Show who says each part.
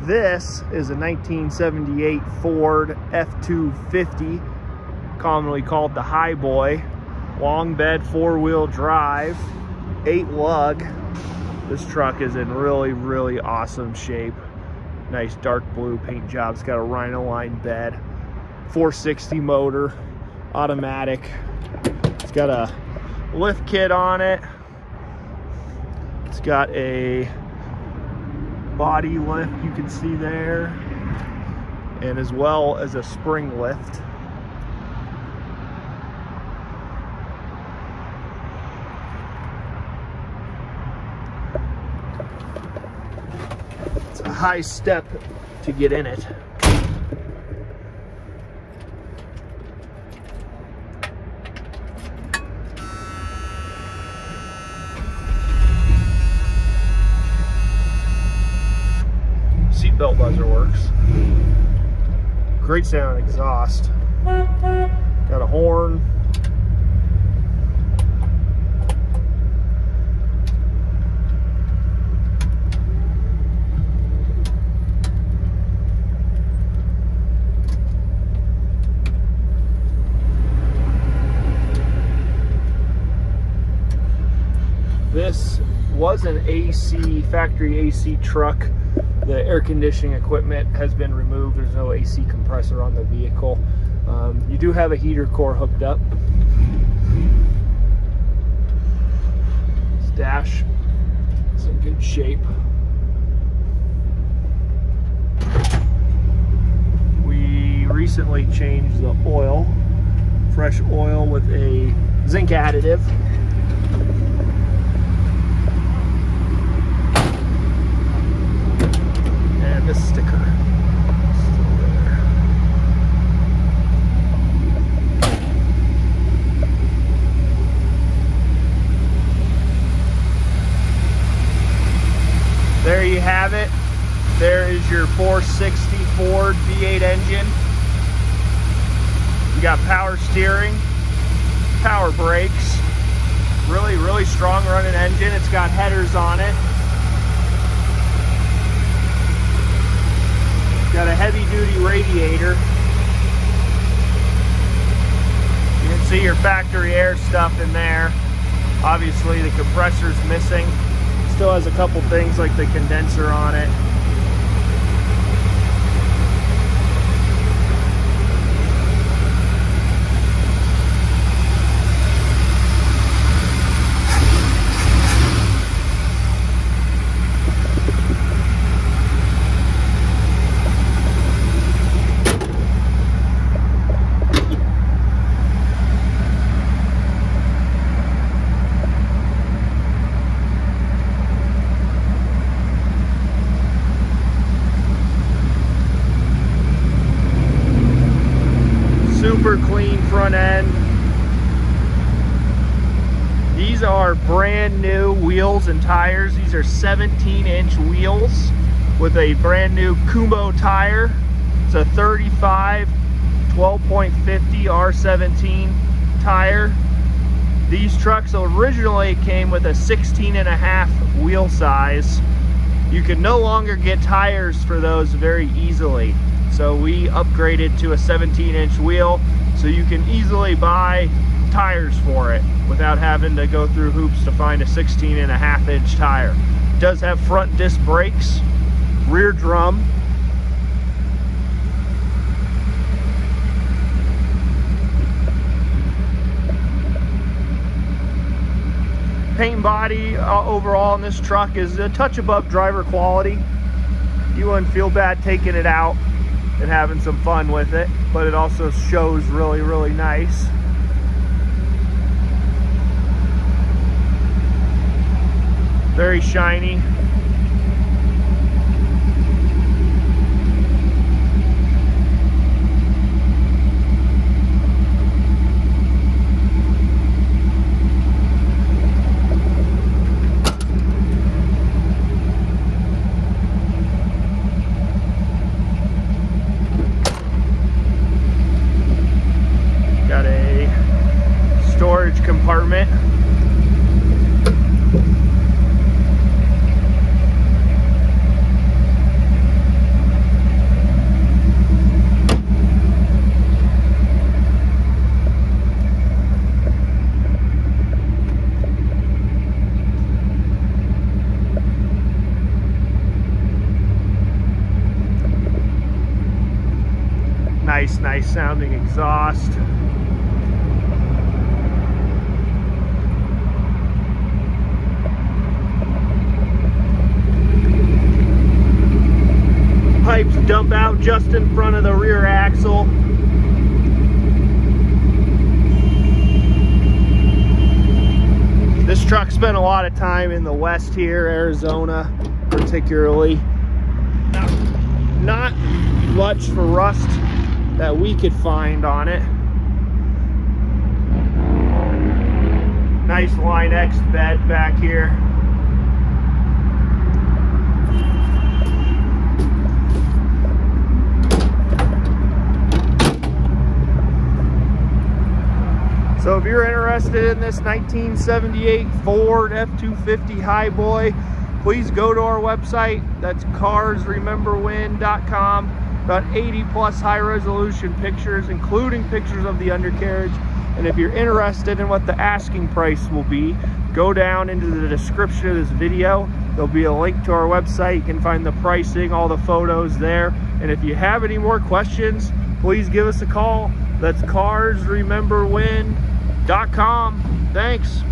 Speaker 1: This is a 1978 Ford F-250, commonly called the Highboy. Long bed, 4-wheel drive, 8 lug. This truck is in really awesome shape. Nice dark blue paint job. It's got a Rhino Lined bed, 460 motor, automatic. It's got a lift kit on it. It's got a body lift you can see there, and as well as a spring lift. It's a high step to get in it. Seatbelt buzzer works. Great sound exhaust. Got a horn. This was an AC, factory AC truck. The air conditioning equipment has been removed. There's no AC compressor on the vehicle. You do have a heater core hooked up. This dash is in good shape. We recently changed the oil, fresh oil with a zinc additive. This sticker still there. There you have it. There is your 460 Ford V8 engine. You got power steering, power brakes, really strong running engine. It's got headers on it. Got a heavy-duty radiator. You can see your factory air stuff in there. Obviously, the compressor's missing. Still has a couple things like the condenser on it. Super clean front end. These are brand new wheels and tires. These are 17-inch wheels with a brand new Kumbo tire. It's a 35 12.50 R17 tire. These trucks originally came with a 16.5 wheel size. You can no longer get tires for those very easily. So we upgraded to a 17-inch wheel so you can easily buy tires for it without having to go through hoops to find a 16.5-inch tire. It does have front disc brakes, rear drum. Paint and body overall in this truck is a touch above driver quality. You wouldn't feel bad taking it out and having some fun with it, but it also shows really nice. Very shiny. Got a storage compartment. Nice sounding exhaust. Pipes dump out just in front of the rear axle. This truck spent a lot of time in the west here, Arizona particularly. Not much for rust that we could find on it. Nice Line X bed back here. So if you're interested in this 1978 Ford F-250 Highboy, please go to our website. That's carsrememberwhen.com. About 80 plus high resolution pictures, including pictures of the undercarriage. And if you're interested in what the asking price will be, go down into the description of this video. There'll be a link to our website. You can find the pricing, all the photos there. And if you have any more questions, please give us a call. That's carsrememberwhen.com. Thanks.